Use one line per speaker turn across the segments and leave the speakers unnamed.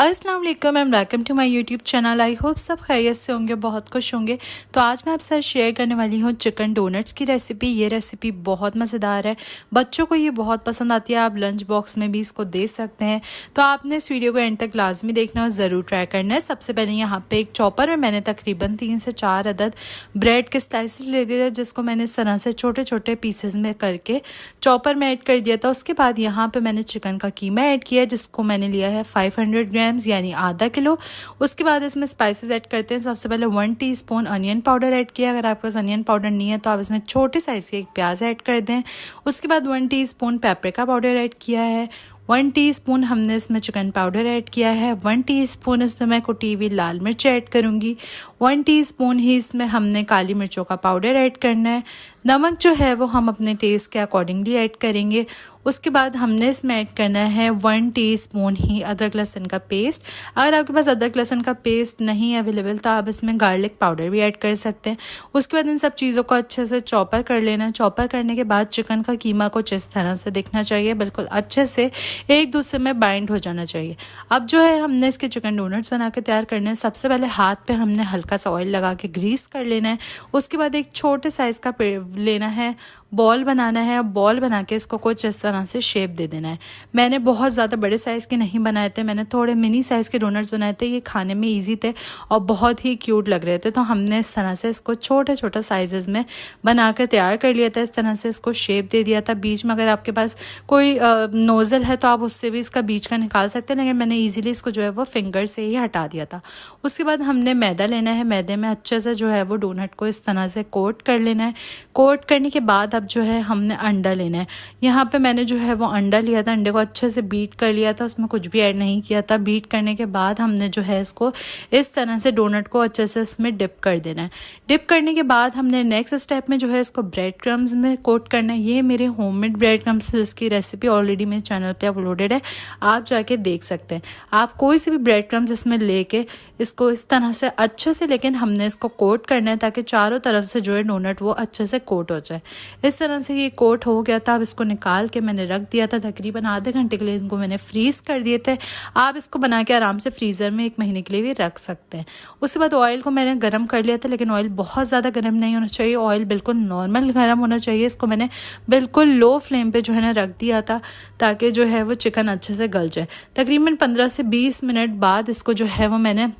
अस्सलाम वालेकुम and welcome to my YouTube channel. I hope सब खैरियत से होंगे, बहुत खुश होंगे। तो आज मैं आपके साथ शेयर करने वाली हूँ चिकन डोनट्स की रेसिपी। ये रेसिपी बहुत मज़ेदार है, बच्चों को ये बहुत पसंद आती है। आप लंच बॉक्स में भी इसको दे सकते हैं। तो आपने इस वीडियो को एंड तक लाजमी देखना और ज़रूर ट्राई करना है। सबसे पहले यहाँ पे एक चॉपर में मैंने तकरीबन 3 से 4 अदद ब्रेड के स्लाइसेस ले दिए थे, जिसको मैंने इस तरह से छोटे छोटे पीसेस में करके चॉपर में ऐड कर दिया था। उसके बाद यहाँ पे मैंने चिकन का कीमा ऐड किया, जिसको मैंने लिया है 500 ग्राम्स यानी आधा किलो। उसके बाद इसमें स्पाइसेस ऐड करते हैं। सबसे पहले 1 टीस्पून अनियन पाउडर ऐड किया। अगर आपके पास अनियन पाउडर नहीं है तो आप इसमें छोटे साइज़ के एक प्याज ऐड कर दें। उसके बाद 1 टीस्पून पेपरिका पाउडर ऐड किया है। 1 टीस्पून हमने इसमें चिकन पाउडर ऐड किया है। 1 टीस्पून इसमें मैं कुटी हुई लाल मिर्च ऐड करूँगी। 1 टीस्पून ही इसमें हमने काली मिर्चों का पाउडर ऐड करना है। नमक जो है वो हम अपने टेस्ट के अकॉर्डिंगली ऐड करेंगे। उसके बाद हमने इसमें ऐड करना है 1 टीस्पून ही अदरक लहसुन का पेस्ट। अगर आपके पास अदरक लहसुन का पेस्ट नहीं अवेलेबल तो आप इसमें गार्लिक पाउडर भी ऐड कर सकते हैं। उसके बाद इन सब चीज़ों को अच्छे से चॉपर कर लेना है। चॉपर करने के बाद चिकन का कीमा कुछ इस तरह से दिखना चाहिए, बिल्कुल अच्छे से एक दूसरे में बाइंड हो जाना चाहिए। अब जो है हमने इसके चिकन डोनट्स बना के तैयार करने हैं। सबसे पहले हाथ पे हमने हल्का सा ऑयल लगा के ग्रीस कर लेना है। उसके बाद एक छोटे साइज़ का लेना है, बॉल बनाना है। बॉल बना के इसको कुछ इस तरह से शेप दे देना है। मैंने बहुत ज़्यादा बड़े साइज़ के नहीं बनाए थे, मैंने थोड़े मिनी साइज़ के डोनट्स बनाए थे। ये खाने में इजी थे और बहुत ही क्यूट लग रहे थे। तो हमने इस तरह से इसको छोटे छोटे साइजेस में बना कर तैयार कर लिया था। इस तरह से इसको शेप दे दिया था। बीच में अगर आपके पास कोई नोज़ल है तो आप उससे भी इसका बीच का निकाल सकते हैं, लेकिन मैंने ईजिली इसको जो है वो फिंगर से ही हटा दिया था। उसके बाद हमने मैदा लेना है। मैदे में अच्छे से जो है वो डोनट को इस तरह से कोट कर लेना है। कोट करने के बाद अब जो है हमने अंडा लेना है। यहाँ पे मैंने जो है वो अंडा लिया था, अंडे को अच्छे से बीट कर लिया था, उसमें कुछ भी ऐड नहीं किया था। बीट करने के बाद हमने जो है इसको इस तरह से डोनट को अच्छे से इसमें डिप कर देना है। डिप करने के बाद हमने नेक्स्ट स्टेप में जो है इसको ब्रेड क्रम्स में कोट करना है। ये मेरे होममेड ब्रेड क्रम्स है, जिसकी रेसिपी ऑलरेडी मेरे चैनल पे अपलोडेड है, आप जाके देख सकते हैं। आप कोई से भी ब्रेड क्रम्स इसमें लेके इसको इस तरह से अच्छे से, लेकिन हमने इसको कोट करना है ताकि चारों तरफ से जो है डोनट वो अच्छे से कोट हो जाए। इस तरह से ये कोट हो गया था। अब इसको निकाल के मैंने रख दिया था। तकरीबन आधे घंटे के लिए इनको मैंने फ्रीज़ कर दिए थे। आप इसको बना के आराम से फ्रीज़र में 1 महीने के लिए भी रख सकते हैं। उसके बाद ऑयल को मैंने गर्म कर लिया था, लेकिन ऑयल बहुत ज़्यादा गर्म नहीं होना चाहिए, ऑयल बिल्कुल नॉर्मल गर्म होना चाहिए। इसको मैंने बिल्कुल लो फ्लेम पे जो है ना रख दिया था, ताकि जो है वो चिकन अच्छे से गल जाए। तकरीबन 15 से 20 मिनट बाद इसको जो है वो मैंने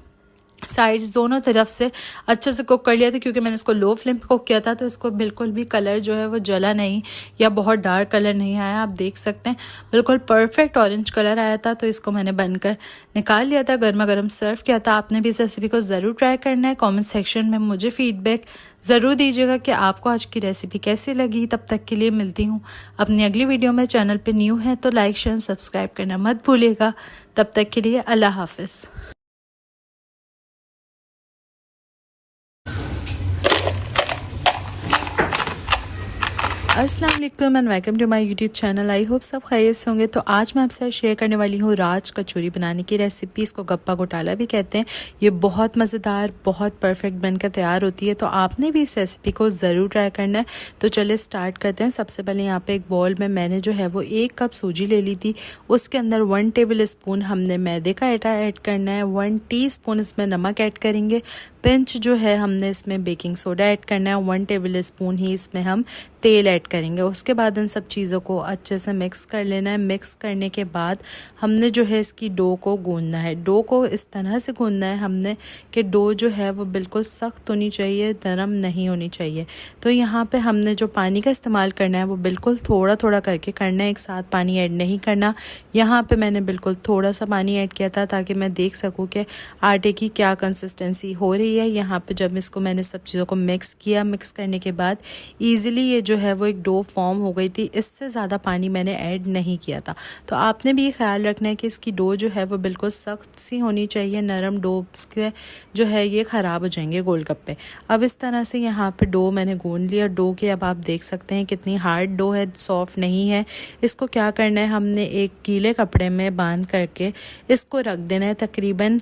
साइड्स दोनों तरफ से अच्छे से कुक कर लिया था। क्योंकि मैंने इसको लो फ्लेम पे कुक किया था तो इसको बिल्कुल भी कलर जो है वो जला नहीं या बहुत डार्क कलर नहीं आया। आप देख सकते हैं बिल्कुल परफेक्ट ऑरेंज कलर आया था। तो इसको मैंने बनकर निकाल लिया था, गर्मा गर्म सर्व किया था। आपने भी इस रेसिपी को ज़रूर ट्राई करना है। कॉमेंट सेक्शन में मुझे फीडबैक ज़रूर दीजिएगा कि आपको आज की रेसिपी कैसी लगी। तब तक के लिए मिलती हूँ अपनी अगली वीडियो में। चैनल पर न्यू है तो लाइक शेयर सब्सक्राइब करना मत भूलिएगा। तब तक के लिए अल्लाह हाफिज़। अस्सलाम वालेकुम and welcome to my YouTube channel. I hope सब खैरियत से होंगे। तो आज मैं आपसे शेयर करने वाली हूँ राज कचौरी बनाने की रेसिपी। इसको गप्पा घोटाला भी कहते हैं। ये बहुत मज़ेदार, बहुत परफेक्ट बनकर तैयार होती है। तो आपने भी इस रेसिपी को ज़रूर ट्राई करना है। तो चलिए स्टार्ट करते हैं। सबसे पहले यहाँ पे एक बॉल में मैंने जो है वो 1 कप सूजी ले ली थी। उसके अंदर 1 टेबल स्पून हमने मैदे का आटा ऐड करना है। 1 टीस्पून इसमें नमक ऐड करेंगे। पिंच जो है हमने इसमें बेकिंग सोडा ऐड करना है। 1 टेबल स्पून ही इसमें हम तेल ऐड करेंगे। उसके बाद इन सब चीज़ों को अच्छे से मिक्स कर लेना है। मिक्स करने के बाद हमने जो है इसकी डो को गूंदना है। डो को इस तरह से गूंदना है हमने कि डो जो है वो बिल्कुल सख्त होनी चाहिए, नरम नहीं होनी चाहिए। तो यहाँ पे हमने जो पानी का इस्तेमाल करना है वो बिल्कुल थोड़ा थोड़ा करके करना है, एक साथ पानी ऐड नहीं करना। यहाँ पे मैंने बिल्कुल थोड़ा सा पानी ऐड किया था ताकि मैं देख सकूँ कि आटे की क्या कंसिस्टेंसी हो रही है। यहाँ पे जब इसको मैंने सब चीज़ों को मिक्स किया, मिक्स करने के बाद ईज़िली ये जो है वो एक डो फॉर्म हो गई थी। इससे ज़्यादा पानी मैंने ऐड नहीं किया था। तो आपने भी ये ख्याल रखना है कि इसकी डो जो है वो बिल्कुल सख्त सी होनी चाहिए। नरम डो के जो है ये ख़राब हो जाएंगे गोलगप्पे। अब इस तरह से यहाँ पे डो मैंने गूंद लिया। डो के अब आप देख सकते हैं कितनी हार्ड डो है, सॉफ्ट नहीं है। इसको क्या करना है, हमने एक गीले कपड़े में बांध करके इसको रख देना है तकरीबन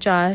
4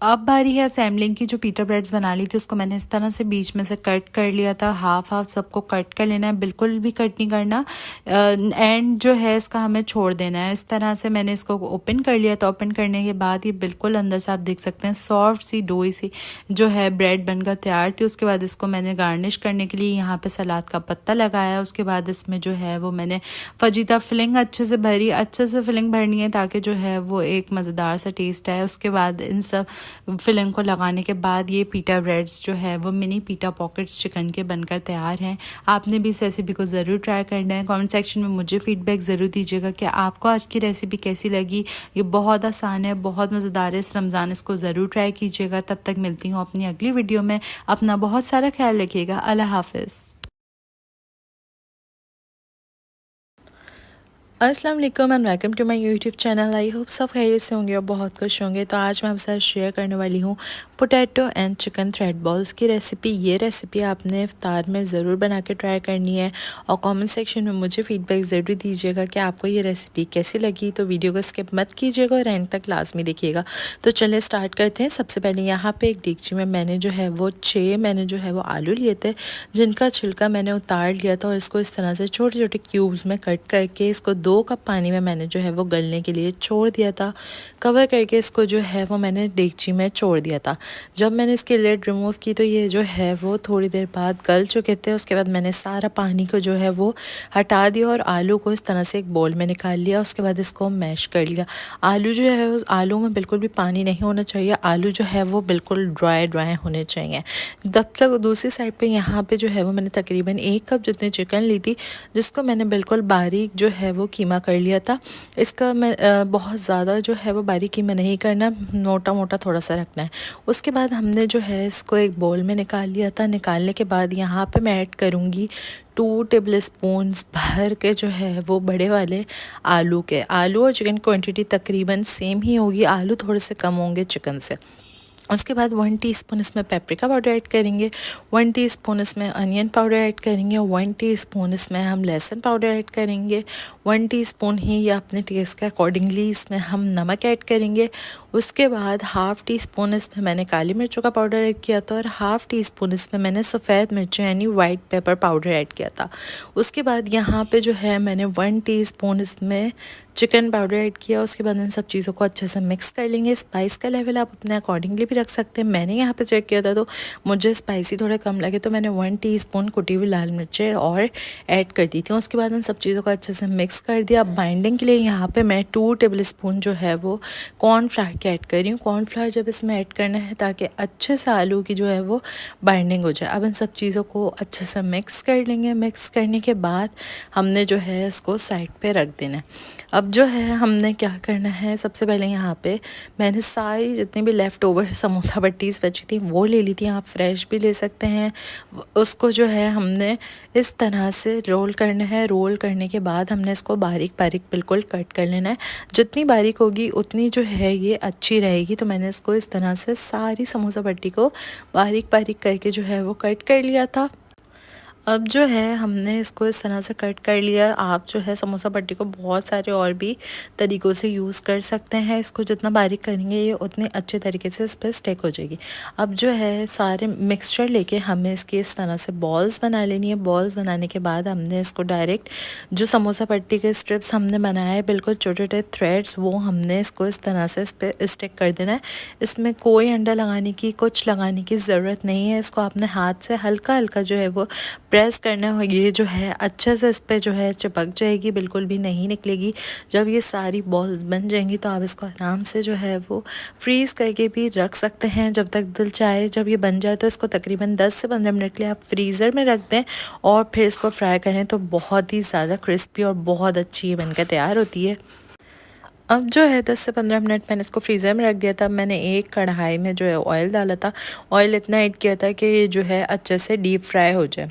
अब बारी है असेंबलिंग की। जो पीटा ब्रेड्स बना ली थी उसको मैंने इस तरह से बीच में से कट कर लिया था। हाफ हाफ सबको कट कर लेना है, बिल्कुल भी कट नहीं करना। एंड जो है इसका हमें छोड़ देना है। इस तरह से मैंने इसको ओपन कर लिया था। ओपन करने के बाद ये बिल्कुल अंदर से आप देख सकते हैं सॉफ्ट सी डोई सी जो है ब्रेड बनकर तैयार थी। उसके बाद इसको मैंने गार्निश करने के लिए यहाँ पे सलाद का पत्ता लगाया। उसके बाद इसमें जो है वो मैंने फजीता फिलिंग अच्छे से भरी। अच्छे से फिलिंग भरनी है ताकि जो है वो एक मज़ेदार सा टेस्ट आए। उसके बाद इन सब फिलिंग को लगाने के बाद ये पीटा ब्रेड्स जो है वो मिनी पीटा पॉकेट्स चिकन के बनकर तैयार हैं। आपने भी इस रेसिपी को ज़रूर ट्राई करना है। कमेंट सेक्शन में मुझे फीडबैक ज़रूर दीजिएगा कि आपको आज की रेसिपी कैसी लगी। ये बहुत आसान है, बहुत मज़ेदार है। इस रमज़ान इसको ज़रूर ट्राई कीजिएगा। तब तक मिलती हूँ अपनी अगली वीडियो में। अपना बहुत सारा ख्याल रखिएगा। अल्लाह हाफ़िज़। अस्सलाम वालेकुम and welcome to my YouTube channel. I hope सब खैरियत से होंगे और बहुत खुश होंगे। तो आज मैं आपके साथ शेयर करने वाली हूँ potato and chicken thread balls की रेसिपी। ये रेसिपी आपने इफ्तार में ज़रूर बना के ट्राई करनी है और कमेंट सेक्शन में मुझे फीडबैक ज़रूर दीजिएगा कि आपको ये रेसिपी कैसी लगी। तो वीडियो को स्किप मत कीजिएगा और एंड तक लाजमी देखिएगा। तो चलिए स्टार्ट करते हैं। सबसे पहले यहाँ पर एक डेगची में मैंने जो है वो 6 आलू लिए थे, जिनका छिलका मैंने उतार लिया था और इसको इस तरह से छोटे छोटे क्यूब्स में कट करके इसको 2 कप पानी में मैंने जो है वो गलने के लिए छोड़ दिया था। कवर करके इसको जो है वो मैंने डेगची में छोड़ दिया था। जब मैंने इसकी लिड रिमूव की तो ये जो है वो थोड़ी देर बाद गल चुके थे। उसके बाद मैंने सारा पानी को जो है वो हटा दिया और आलू को इस तरह से एक बाउल में निकाल लिया। उसके बाद इसको मैश कर लिया। आलू जो है उस आलू में बिल्कुल भी पानी नहीं होना चाहिए। आलू जो है वो बिल्कुल ड्राई होने चाहिए। तब तक दूसरी साइड पे यहाँ पे जो है वो मैंने तकरीबन 1 कप जितनी चिकन ली थी, जिसको मैंने बिल्कुल बारीक जो है वो कीमा कर लिया था। इसका मैं बहुत ज़्यादा जो है वो बारीक कीमा नहीं करना, मोटा मोटा थोड़ा सा रखना है। उसके बाद हमने जो है इसको एक बाउल में निकाल लिया था। निकालने के बाद यहाँ पे मैं ऐड करूँगी 2 टेबल स्पून्स भर के जो है वो बड़े वाले आलू और चिकन क्वांटिटी तकरीबन सेम ही होगी। आलू थोड़े से कम होंगे चिकन से। उसके बाद 1 टीस्पून इसमें पेपरिका पाउडर ऐड करेंगे, 1 टीस्पून इसमें अनियन पाउडर ऐड करेंगे, 1 टीस्पून इसमें हम लहसुन पाउडर ऐड करेंगे, 1 टीस्पून ही या अपने टेस्ट के अकॉर्डिंगली इसमें हम नमक ऐड करेंगे। उसके बाद हाफ़ टी स्पून इसमें मैंने काली मिर्चों का पाउडर ऐड किया था और हाफ़ टी स्पून इसमें मैंने सफ़ेद मिर्चें यानी वाइट पेपर पाउडर ऐड किया था। उसके बाद यहाँ पे जो है मैंने 1 टीस्पून इसमें चिकन पाउडर ऐड किया। उसके बाद इन सब चीज़ों को अच्छे से मिक्स कर लेंगे। स्पाइस का लेवल आप अपने अकॉर्डिंगली भी रख सकते हैं। मैंने यहाँ पे चेक किया था तो मुझे स्पाइसी थोड़े कम लगे तो मैंने 1 टीस्पून कुटी हुई लाल मिर्चें और ऐड कर दी थी। उसके बाद इन सब चीज़ों को अच्छे से मिक्स कर दिया। अब बाइंडिंग के लिए यहाँ पे मैं 2 टेबल स्पून जो है वो कॉर्नफ्लावर की ऐड कर रही हूँ। कॉर्नफ्लावर जब इसमें ऐड करना है ताकि अच्छे से आलू की जो है वो बाइंडिंग हो जाए। अब इन सब चीज़ों को अच्छे से मिक्स कर लेंगे। मिक्स करने के बाद हमने जो है इसको साइड पर रख देना है। अब जो है हमने क्या करना है, सबसे पहले यहाँ पे मैंने सारी जितनी भी लेफ़्ट ओवर समोसा पट्टीज़ बची थी वो ले ली थी। आप फ्रेश भी ले सकते हैं। उसको जो है हमने इस तरह से रोल करना है। रोल करने के बाद हमने इसको बारीक बारीक बिल्कुल कट कर लेना है। जितनी बारीक होगी उतनी जो है ये अच्छी रहेगी। तो मैंने इसको इस तरह से सारी समोसा पट्टी को बारीक बारीक करके जो है वो कट कर लिया था। अब जो है हमने इसको इस तरह से कट कर लिया। आप जो है समोसा पट्टी को बहुत सारे और भी तरीक़ों से यूज़ कर सकते हैं। इसको जितना बारीक करेंगे ये उतने अच्छे तरीके से इस पर स्टिक हो जाएगी। अब जो है सारे मिक्सचर लेके हमें इसकी इस तरह से बॉल्स बना लेनी है। बॉल्स बनाने के बाद हमने इसको डायरेक्ट जो समोसा पट्टी के स्ट्रिप्स हमने बनाए हैं बिल्कुल छोटे छोटे थ्रेड्स, वो हमने इसको इस तरह से इस पर स्टिक कर देना है। इसमें कोई अंडा लगाने की कुछ लगाने की ज़रूरत नहीं है। इसको अपने हाथ से हल्का हल्का जो है वो प्रेस करना हो, ये जो है अच्छे से इस पर जो है चिपक जाएगी, बिल्कुल भी नहीं निकलेगी। जब ये सारी बॉल्स बन जाएंगी तो आप इसको आराम से जो है वो फ्रीज़ करके भी रख सकते हैं जब तक दिल चाहे। जब ये बन जाए तो इसको तकरीबन 10 से 15 मिनट के लिए आप फ्रीज़र में रख दें और फिर इसको फ्राई करें तो बहुत ही ज़्यादा क्रिस्पी और बहुत अच्छी ये बनकर तैयार होती है। अब जो है 10 से 15 मिनट मैंने इसको फ्रीज़र में रख दिया था। मैंने एक कढ़ाई में जो है ऑयल डाला था। ऑयल इतना ऐड किया था कि ये जो है अच्छे से डीप फ्राई हो जाए।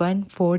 1/4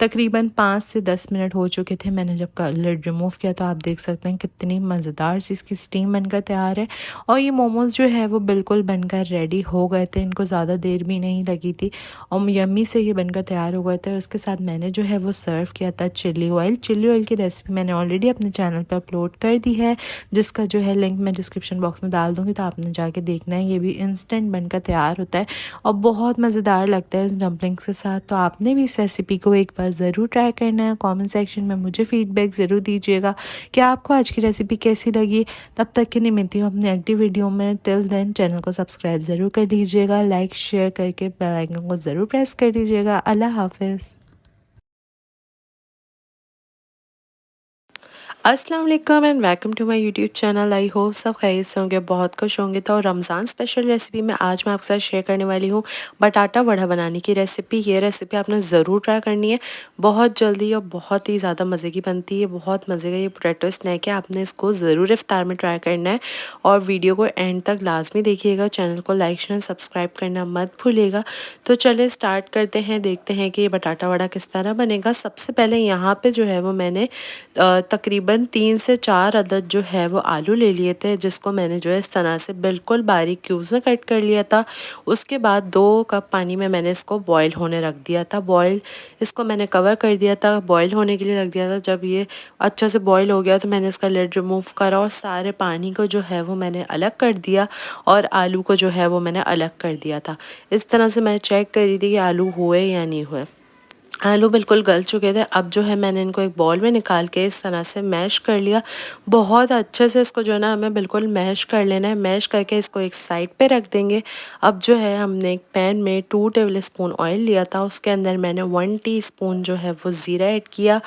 तकरीबन 5 से 10 मिनट हो चुके थे। मैंने जब लिड रिमूव किया तो आप देख सकते हैं कितनी मज़ेदार सी इसकी स्टीम बनकर तैयार है। और ये मोमोज़ जो है वो बिल्कुल बनकर रेडी हो गए थे, इनको ज़्यादा देर भी नहीं लगी थी और यम्मी से ये बनकर तैयार हो गए थे। और उसके साथ मैंने जो है वो सर्व किया था चिल्ली ऑयल की रेसिपी मैंने ऑलरेडी अपने चैनल पर अपलोड कर दी है, जिसका जो है लिंक मैं डिस्क्रिप्शन बॉक्स में डाल दूँगी, तो आपने जाके देखना है। ये भी इंस्टेंट बनकर तैयार होता है और बहुत मज़ेदार लगता है इस डम्पलिंग्स के साथ। तो आपने भी इस रेसिपी को एक बार ज़रूर ट्राई करना है। कमेंट सेक्शन में मुझे फीडबैक ज़रूर दीजिएगा कि आपको आज की रेसिपी कैसी लगी। तब तक के लिए मिलती हूँ अपनी अगली वीडियो में। टिल देन चैनल को सब्सक्राइब ज़रूर कर लीजिएगा, लाइक शेयर करके बेल आइकन को ज़रूर प्रेस कर लीजिएगा। अल्लाह हाफिज़। अस्सलाम वालेकुम and welcome to my YouTube channel. I hope सब खैरियत से होंगे, बहुत खुश होंगे। तो रमज़ान स्पेशल रेसिपी में आज मैं आपके साथ शेयर करने वाली हूँ बटाटा वड़ा बनाने की रेसिपी। ये रेसिपी आपने ज़रूर ट्राई करनी है, बहुत जल्दी और बहुत ही ज़्यादा मज़े की बनती है। बहुत मज़े का ये पोटैटो स्नैक है, आपने इसको ज़रूर इफ्तार में ट्राई करना है और वीडियो को एंड तक लाजमी देखिएगा। चैनल को लाइक शेयर सब्सक्राइब करना मत भूलिएगा। तो चलिए स्टार्ट करते हैं, देखते हैं कि ये बटाटा वड़ा किस तरह बनेगा। सबसे पहले यहाँ पर जो है वो मैंने तकरीबन 3 से 4 अदद जो है वो आलू ले लिए थे, जिसको मैंने जो है इस तरह से बिल्कुल बारीक क्यूब्स में कट कर लिया था। उसके बाद 2 कप पानी में मैंने इसको बॉईल होने रख दिया था। इसको मैंने कवर कर दिया था, बॉईल होने के लिए रख दिया था। जब ये अच्छा से बॉईल हो गया तो मैंने इसका लिड रिमूव करा और सारे पानी को जो है वो मैंने अलग कर दिया और आलू को जो है वो मैंने अलग कर दिया था। इस तरह से मैं चेक कर रही थी कि आलू हुए या नहीं हुए। आलू बिल्कुल गल चुके थे। अब जो है मैंने इनको एक बाउल में निकाल के इस तरह से मैश कर लिया। बहुत अच्छे से इसको जो है ना हमें बिल्कुल मैश कर लेना है। मैश करके इसको एक साइड पे रख देंगे। अब जो है हमने एक पैन में 2 टेबल स्पून ऑयल लिया था, उसके अंदर मैंने 1 टीस्पून जो है वो ज़ीरा ऐड किया।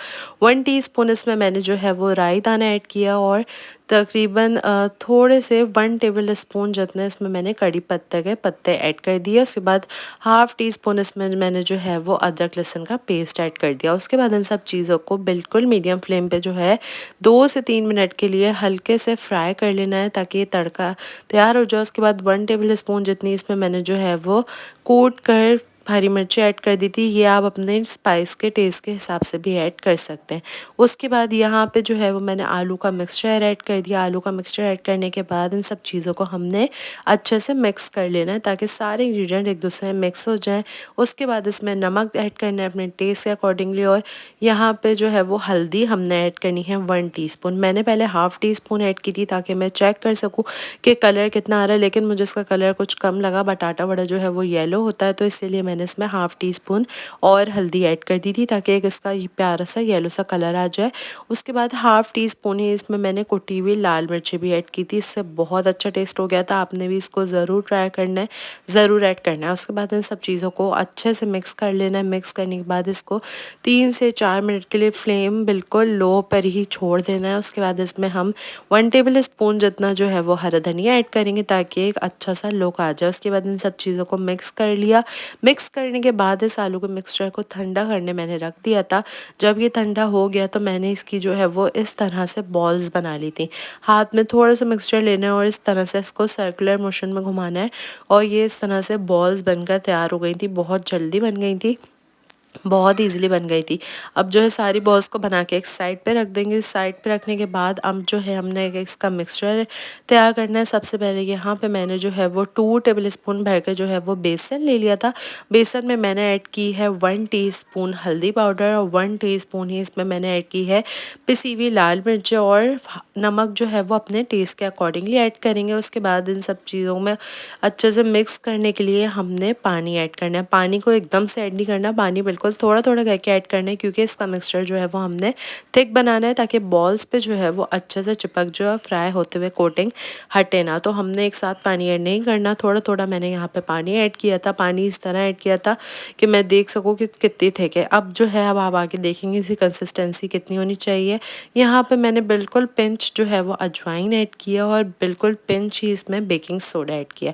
1 टीस्पून इसमें मैंने जो है वो राई दाना ऐड किया और तकरीबन थोड़े से 1 टेबल स्पून जितने इसमें मैंने कड़ी पत्ते के पत्ते ऐड कर दिए। उसके बाद हाफ़ टी स्पून इसमें मैंने जो है वो अदरक लहसुन का पेस्ट ऐड कर दिया। उसके बाद इन सब चीज़ों को बिल्कुल मीडियम फ्लेम पे जो है 2 से 3 मिनट के लिए हल्के से फ्राई कर लेना है ताकि ये तड़का तैयार हो जाए। उसके बाद 1 टेबल स्पून जितनी इसमें मैंने जो है वो कूट कर हरी मिर्ची ऐड कर दी थी। ये आप अपने स्पाइस के टेस्ट के हिसाब से भी ऐड कर सकते हैं। उसके बाद यहाँ पे जो है वो मैंने आलू का मिक्सचर ऐड कर दिया। आलू का मिक्सचर ऐड करने के बाद इन सब चीज़ों को हमने अच्छे से मिक्स कर लेना है ताकि सारे इंग्रेडिएंट एक दूसरे में मिक्स हो जाएं। उसके बाद इसमें नमक ऐड करना है अपने टेस्ट के अकॉर्डिंगली और यहाँ पे जो है वो हल्दी हमने ऐड करनी है 1 टीस्पून। मैंने पहले हाफ़ टी स्पून ऐड की थी ताकि मैं चेक कर सकूँ कि कलर कितना आ रहा है, लेकिन मुझे इसका कलर कुछ कम लगा। बटाटा वड़ा जो है वो येलो होता है, तो इसीलिए मैंने इसमें हाफ़ टी स्पून और हल्दी ऐड कर दी थी ताकि एक इसका ये प्यारा सा येलो सा कलर आ जाए। उसके बाद हाफ़ टी स्पून ही इसमें मैंने कुटी हुई लाल मिर्ची भी ऐड की थी, इससे बहुत अच्छा टेस्ट हो गया था। आपने भी इसको ज़रूर ट्राई करना है, ज़रूर ऐड करना है। उसके बाद इन सब चीज़ों को अच्छे से मिक्स कर लेना है। मिक्स करने के बाद इसको 3 से 4 मिनट के लिए फ्लेम बिल्कुल लो पर ही छोड़ देना है। उसके बाद इसमें हम 1 टेबल स्पून जितना जो है वो हरा धनिया ऐड करेंगे ताकि एक अच्छा सा लुक आ जाए। उसके बाद इन सब चीज़ों को मिक्स कर लिया। मिक्स करने के बाद इस आलू के मिक्सचर को ठंडा करने मैंने रख दिया था। जब ये ठंडा हो गया तो मैंने इसकी जो है वो इस तरह से बॉल्स बना ली थी। हाथ में थोड़ा सा मिक्सचर लेना है और इस तरह से इसको सर्कुलर मोशन में घुमाना है और ये इस तरह से बॉल्स बनकर तैयार हो गई थी। बहुत जल्दी बन गई थी, बहुत ईज़िली बन गई थी। अब जो है सारी बॉल्स को बना के एक साइड पे रख देंगे। साइड पे रखने के बाद अब जो है हमने एक इसका मिक्सचर तैयार करना है। सबसे पहले यहाँ पे मैंने जो है वो 2 टेबल स्पून भर के जो है वो बेसन ले लिया था। बेसन में मैंने ऐड की है 1 टीस्पून हल्दी पाउडर और 1 टीस्पून ही इसमें मैंने ऐड की है पिसी हुई लाल मिर्च और नमक जो है वो अपने टेस्ट के अकॉर्डिंगली ऐड करेंगे। उसके बाद इन सब चीज़ों में अच्छे से मिक्स करने के लिए हमने पानी ऐड करना है। पानी को एकदम से ऐड नहीं करना, पानी बिल्कुल थोड़ा थोड़ा करके ऐड करना है क्योंकि इसका मिक्सचर जो है वो हमने थिक बनाना है ताकि बॉल्स पे जो है वो अच्छे से चिपक जो है फ्राई होते हुए कोटिंग हटे ना। तो हमने एक साथ पानी ऐड नहीं करना, थोड़ा थोड़ा मैंने यहाँ पे पानी ऐड किया था। पानी इस तरह ऐड किया था कि मैं देख सकूँ कि कितनी थिक है। अब जो है अब आप आगे देखेंगे इसकी कंसिस्टेंसी कितनी होनी चाहिए। यहाँ पे मैंने बिल्कुल पिंच जो है वो अजवाइन ऐड किया और बिल्कुल पिंच ही इसमें बेकिंग सोडा ऐड किया।